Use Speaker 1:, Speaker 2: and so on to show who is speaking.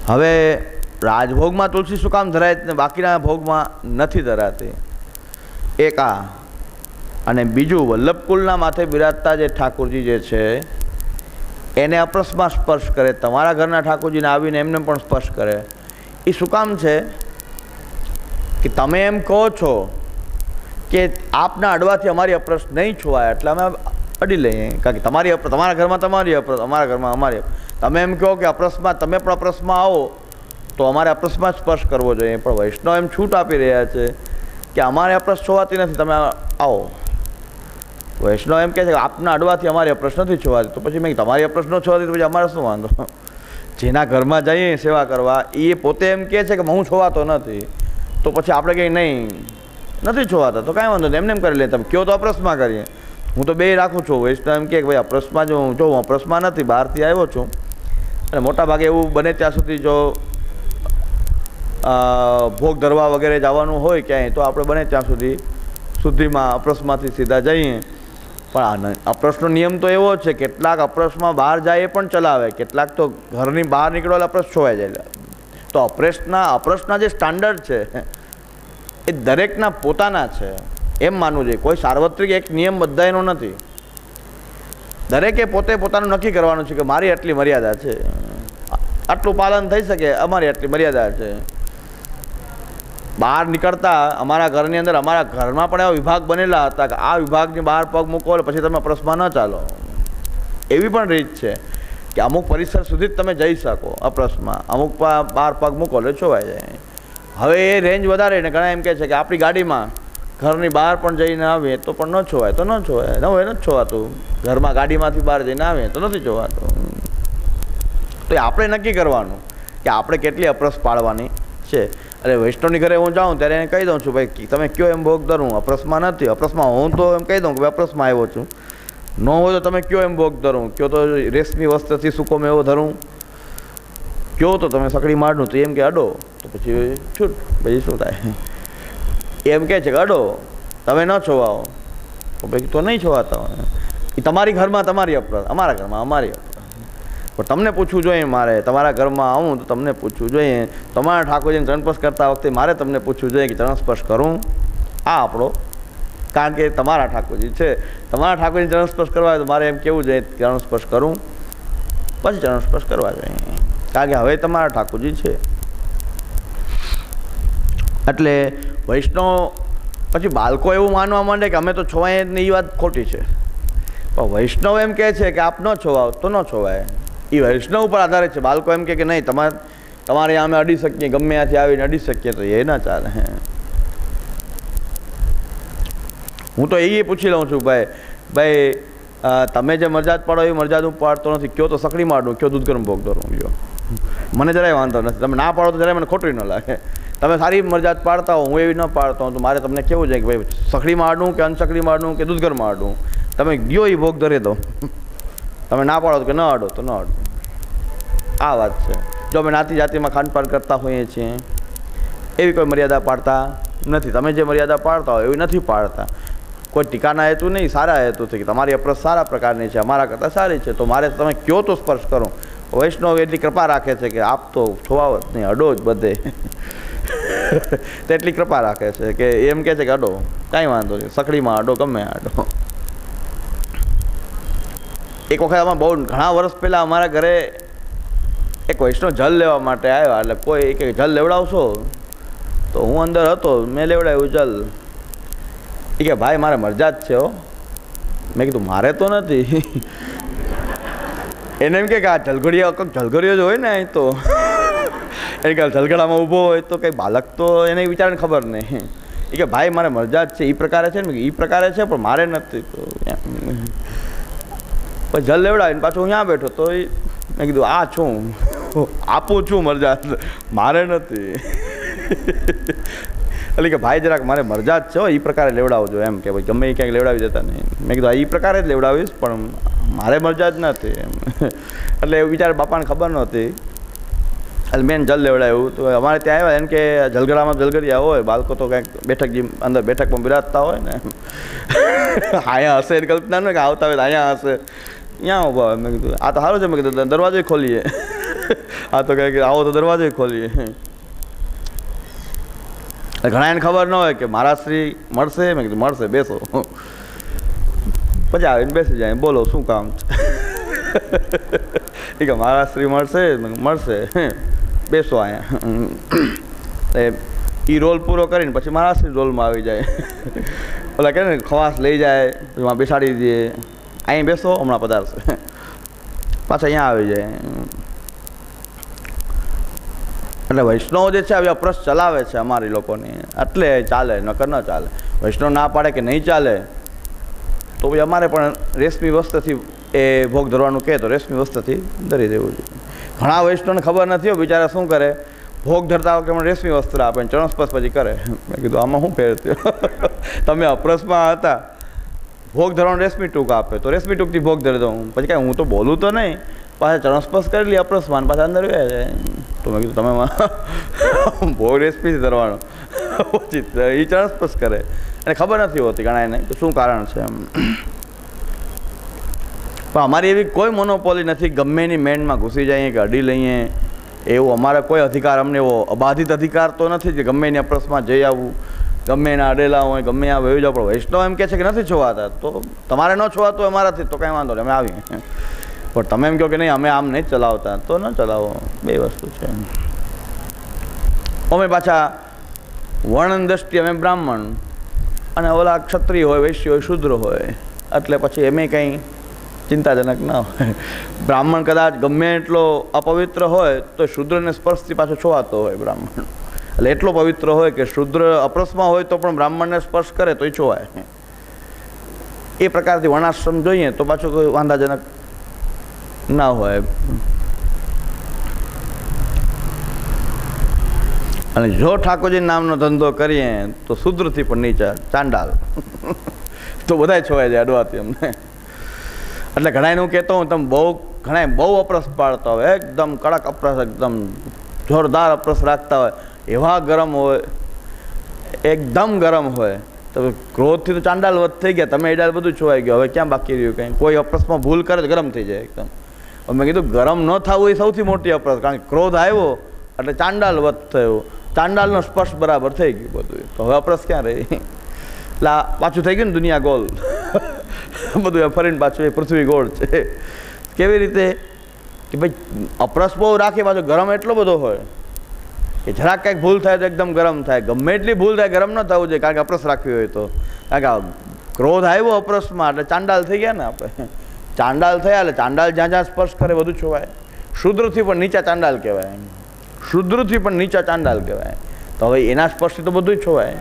Speaker 1: હવે રાજભોગમાં તુલસી શું કામ ધરાય ને બાકીના ભોગમાં નથી ધરાતી? એક આ, અને બીજું વલ્લભકુલના માથે બિરાજતા જે ઠાકોરજી જે છે એને અપ્રસમાં સ્પર્શ કરે, તમારા ઘરના ઠાકોરજીને આવીને એમને પણ સ્પર્શ કરે. એ શું કામ છે કે તમે એમ કહો છો કે આપના અડવાથી અમારી અપ્રસ નહીં છોવાય, એટલે અમે અડી લઈએ. કારણ કે તમારા ઘરમાં તમારી અપ્રસ, અમારા ઘરમાં અમારી. તમે એમ કહો કે અપ્રસમાં તમે પણ અપ્રસમાં આવો તો અમારે અપ્રસમાં સ્પર્શ કરવો જોઈએ. પણ વૈષ્ણવ એમ છૂટ આપી રહ્યા છે કે અમારે અપ્રસ છોવાતી નથી, તમે આવો. વૈષ્ણવ એમ કહે છે કે આપના અડવાથી અમારી અપ્રસ નથી છોવાતી. તો પછી મેં તમારી અપ્રસ ન છોવાતી તો પછી અમારે શું વાંધો? જેના ઘરમાં જઈએ સેવા કરવા એ પોતે એમ કહે છે કે હું છોવાતો નથી, તો પછી આપણે કંઈ નહીં નથી છોવાતા તો કાંઈ વાંધો નહીં, એમને એમ કરી લે. તમે કહો તો અપ્રસમાં કરીએ. હું તો બે રાખું છું. વૈષ્ણવ એમ કહે કે ભાઈ અપ્રસમાં જો હું અપ્રસમાં નથી, બહારથી આવ્યો છું. અને મોટાભાગે એવું બને ત્યાં સુધી જો ભોગ ધરવા વગેરે જવાનું હોય ક્યાંય તો આપણે બને ત્યાં સુધી શુદ્ધિમાં અપ્રસમાંથી સીધા જઈએ. પણ અપ્રસનો નિયમ તો એવો છે, કેટલાક અપ્રસમાં બહાર જાય એ પણ ચલાવે, કેટલાક તો ઘરની બહાર નીકળવા અપ્રસ છોવાઈ જાય. તો અપ્રસના જે સ્ટાન્ડર્ડ છે એ દરેકના પોતાના છે એમ માનવું જોઈએ. કોઈ સાર્વત્રિક એક નિયમ બધાયનો નથી. દરેકે પોતે પોતાનું નક્કી કરવાનું છે કે મારી આટલી મર્યાદા છે, આટલું પાલન થઈ શકે, અમારી આટલી મર્યાદા છે. બહાર નીકળતા અમારા ઘરની અંદર અમારા ઘરમાં પણ એવા વિભાગ બનેલા હતા કે આ વિભાગની બહાર પગ મૂકો પછી તમે અપ્રસમાં ન ચાલો. એવી પણ રીત છે કે અમુક પરિસર સુધી જ તમે જઈ શકો અપ્રસમાં, અમુક બહાર પગ મૂકો એટલે છોવાઈ જાય. હવે એ રેન્જ વધારે ને ઘણા એમ કહે છે કે આપણી ગાડીમાં ઘરની બહાર પણ જઈને આવીએ તો પણ ન છોવાય, તો ન છોવાય. ન હોય નથી છોવાતું. ઘરમાં ગાડીમાંથી બહાર જઈને આવીએ તો નથી છોવાતું. તો એ આપણે નક્કી કરવાનું કે આપણે કેટલી અપ્રસ પાળવાની છે. અરે વૈષ્ણવની ઘરે હું જાઉં ત્યારે એને કહી દઉં છું ભાઈ તમે કયો એમ ભોગ ધરું, અપ્રસમાં નથી. અપ્રસમાં હું તો એમ કહી દઉં કે ભાઈ અપ્રસમાં આવ્યો છું. ન હોય તો તમે કયો એમ ભોગ ધરું, કયો તો રેશમી વસ્ત્રથી સૂકો મેવો ધરું, કયો તો તમે સકડી મારનું, તો એમ કે અડો, તો પછી છૂટ, પછી શું થાય? એમ કહે છે કે અડો, તમે ન છોવાઓ, તો ભાઈ તો નહીં છોવાતા. એ તમારી ઘરમાં તમારી અપ્રસ, અમારા ઘરમાં અમારી અપ્રસ. પણ તમને પૂછવું જોઈએ, મારે તમારા ઘરમાં આવું તો તમને પૂછવું જોઈએ. તમારા ઠાકોરજીને ચરણસ્પર્શ કરતા વખતે મારે તમને પૂછવું જોઈએ કે ચરણસ્પર્શ કરું આ આપણો, કારણ કે તમારા ઠાકોરજી છે. તમારા ઠાકોરજીને ચરણસ્પર્શ કરવા હોય તો મારે એમ કહેવું જોઈએ ચરણસ્પર્શ કરું, પછી ચરણસ્પર્શ કરવા જોઈએ, કારણ કે હવે તમારા ઠાકોરજી છે. એટલે વૈષ્ણવ પછી બાળકો એવું માનવા માંડે કે અમે તો છોવાય જ નહીં, એ વાત ખોટી છે. પણ વૈષ્ણવ એમ કહે છે કે આપ ન છોવાઓ તો ન છોવાય. એ વૈષ્ણવ ઉપર આધારિત છે. બાળકો એમ કે નહીં તમારે અમે અડી શકીએ, ગમે ત્યાંથી આવીને અડી શકીએ, તો એ ના ચાલે. હું તો એ પૂછી લઉં છું ભાઈ તમે જે મરજાદ પાડો એ મરજાદ હું પાડતો નથી. કયો તો સકડી મારનું, કયો દૂધ ગરમ ભોગ ધરું, કયો મને જરાય વાંધો નથી. તમે ના પાડો તો જરાય મને ખોટું ન લાગે. તમે સારી મરજાદ પાડતા હો, હું એવી ન પાડતો હોઉં, તો મારે તમને કેવું છે કે ભાઈ સકડી મારનું કે અનસકડી મારનું કે દૂધ ગરમ મારનું, તમે ગયો એ ભોગ ધરી દો. તમે ના પાડો કે ન અડો તો ન અડો. આ વાત છે. જો અમે નાતી જાતિમાં ખાનપાન કરતા હોઈએ છીએ એવી કોઈ મર્યાદા પાડતા નથી. તમે જે મર્યાદા પાડતા હોય એવી નથી પાડતા. કોઈ ટીકાના હેતુ નહીં, સારા હેતુથી કે તમારી અપ્રસ સારા પ્રકારની છે, અમારા કરતાં સારી છે, તો મારે તમે કયો તો સ્પર્શ કરો. વૈષ્ણવ એટલી કૃપા રાખે છે કે આપ તો છોવાવ જ નહીં, અડો જ બધે. તેટલી કૃપા રાખે છે કે એમ કહે છે કે અડો, કાંઈ વાંધો નહીં, સકડીમાં અડો, ગમે અડો. એક વખત આમાં બહુ ઘણા વર્ષ પહેલાં અમારા ઘરે એક વૈષ્ણવ જલ લેવા માટે આવ્યા. એટલે કોઈ કે જલ લેવડાવશો? તો હું અંદર હતો, મેં લેવડાવ્યું જલ. એ કે ભાઈ મારે મરજાદ છે હો. મેં કીધું મારે તો નથી. એને એમ કે આ જલઘડીઓ જ હોય ને અહીં તો એ કે જલગડામાં ઊભો હોય તો કંઈ બાળક તો એને વિચારને ખબર નહીં. એ કે ભાઈ મારે મરજાદ છે, એ પ્રકારે છે ને, એ પ્રકારે છે પણ મારે નથી. તો પછી જલ લેવડાવીને પાછું હું ત્યાં બેઠો તો મેં કીધું આ છું, આપું છું મરજાદ, મારે નથી. એટલે કે ભાઈ જરાક મારે મરજાદ છે, એ પ્રકારે લેવડાવજો એમ કે ભાઈ ગમે એ ક્યાંક લેવડાવી દેતા નહીં. મેં કીધું એ પ્રકારે જ લેવડાવીશ પણ મારે મરજાદ નથી એમ. એટલે એવું વિચાર બાપાને ખબર નહોતી. એટલે મેં જલ લેવડાવ્યું. તો અમારે ત્યાં આવ્યા એમ કે જલગડામાં જલગડિયા હોય, બાળકો તો કંઈક બેઠક અંદર બેઠકમાં બિરાજતા હોય ને, અહીંયા હશે એની કલ્પના ને કે આવતા હોય અહીંયા હશે, ત્યાં ઊભા હોય. મેં કીધું આ તો સારું છે. મેં કીધું દરવાજો ખોલીએ. આ તો કહે કે આવો તો દરવાજો ખોલીએ. ઘણા એને ખબર ન હોય કે મારા શ્રી મળશે. મેં કીધું મળશે, બેસો. પછી આવીને બેસી જાય, બોલો શું કામ છે? કે મારા શ્રી મળશે. મળશે, બેસો અહીંયા. એ રોલ પૂરો કરીને પછી મારા શ્રી રોલમાં આવી જાય. ઓલા કહે ને ખવાસ લઈ જાય, એમાં બેસાડી દઈએ, અહીં બેસો, હમણાં પધારશે. પાછા અહીંયા આવી જાય. એટલે વૈષ્ણવ જે છે આવી અપ્રસ ચલાવે છે અમારી લોકોની, એટલે ચાલે, નકર ન ચાલે. વૈષ્ણવ ના પાડે કે નહીં ચાલે તો ભાઈ અમારે પણ રેશમી વસ્ત્રથી એ ભોગ ધરવાનું કહે તો રેશમી વસ્ત્રથી ધરી દેવું જોઈએ. ઘણા વૈષ્ણવને ખબર નથી હોય, બિચારા શું કરે, ભોગ ધરતા વખતે મને રેશમી વસ્ત્ર આપે, ચરણસ્પર્શ પછી કરે. મેં કીધું આમાં શું ફેર થયો? તમે અપ્રસમાં હતા, ભોગ ધરવાનું રેશમી ટૂંક આપે તો રેશમી ટૂંકથી ભોગ ધરી દઉં, પછી કાંઈ હું તો બોલું તો નહીં, પાછા ચરણસ્પર્શ કરી લે અપ્રસમાં, પાછા અંદર વ્યા જાય. તો મેં કીધું તમે ભોગ રેશમીથી ધરવાનો, પછી એ ચરણસ્પર્શ કરે. એને ખબર નથી હોતી ઘણા એને કે શું કારણ છે એમ. પણ અમારી એવી કોઈ મોનોપોલી નથી ગમે એની મેન્ડમાં ઘૂસી જઈએ કે અડી લઈએ, એવું અમારે કોઈ અધિકાર, અમને એવો અબાધિત અધિકાર તો નથી કે ગમે એની અપ્રસમાં જઈ આવવું, ગમે એના અડેલા હોય ગમે ત્યાં વહી જાવ. પણ વૈષ્ણવ એમ કહે છે કે નથી છોવાતા, તો તમારે ન છોવાતું હોય અમારાથી તો કાંઈ વાંધો નહીં, અમે આવીએ. પણ તમે એમ કહો કે નહીં અમે આમ નહીં ચલાવતા, તો ન ચલાવો. બે વસ્તુ છે. અમે પાછા વર્ણન દ્રષ્ટિ અમે બ્રાહ્મણ અને ઓલા ક્ષત્રિય હોય, વૈશ્ય હોય, શૂદ્ર હોય, એટલે પછી એમે કંઈ ચિંતાજનક ના હોય. બ્રાહ્મણ કદાચ ગમે એટલો અપવિત્ર હોય તો શૂદ્રને સ્પર્શથી પાછો છોવાતો હોય બ્રાહ્મણ. એટલે એટલો પવિત્ર હોય કે શૂદ્ર અપ્રસમાં હોય તો પણ બ્રાહ્મણને સ્પર્શ કરે તો એ છોવાય. એ પ્રકારથી વર્ણાશ્રમ જોઈએ તો પાછું કોઈ વાંધાજનક ના હોય. અને જો ઠાકોરજી નામનો ધંધો કરીએ તો શૂદ્રથી પણ નીચા ચાંડાલ તો બધા છોવાઈ જાય અડવાથી અમને. એટલે ઘણા હું કહેતો હું, તમે ઘણા બહુ અપ્રસ પાડતા હોય, એકદમ કડક અપ્રસ, એકદમ જોરદાર અપ્રસ રાખતા હોય, એવા ગરમ હોય, એકદમ ગરમ હોય, તો ક્રોધથી તો ચાંડાલ વધ થઈ ગયા, તમે એડાલ બધું છોવાઈ ગયો. હવે ક્યાં બાકી રહ્યું કંઈ? કોઈ અપ્રસમાં ભૂલ કરે તો ગરમ થઈ જાય એકદમ. મેં કીધું ગરમ ન થવું એ સૌથી મોટી અપ્રસ, કારણ કે ક્રોધ આવ્યો એટલે ચાંડાલ વધ થયો, ચાંડાલનો સ્પર્શ બરાબર થઈ ગયું બધું. તો હવે અપ્રસ ક્યાં રહી? એટલે પાછું થઈ ગયું ને દુનિયા ગોલ, બધું ફરીને પાછું એ પૃથ્વી ગોળ છે. કેવી રીતે કે ભાઈ અપ્રસ બહુ રાખે, પાછો ગરમ એટલો બધો હોય કે જરાક કંઈક ભૂલ થાય તો એકદમ ગરમ થાય. ગમે એટલી ભૂલ થાય ગરમ ન થવું જોઈએ, કારણ કે અપ્રસ રાખવી હોય તો. કારણ કે ક્રોધ આવ્યો અપ્રસમાં એટલે ચાંડાલ થઈ ગયા ને આપણે. ચાંડાલ થયા એટલે ચાંડાલ જ્યાં જ્યાં સ્પર્શ કરે બધું છોવાય. શુદ્રથી પણ નીચા ચાંડાલ કહેવાય, શુદ્રથી પણ નીચા ચાંડાલ કહેવાય. તો હવે એના સ્પર્શથી તો બધું જ છોવાય.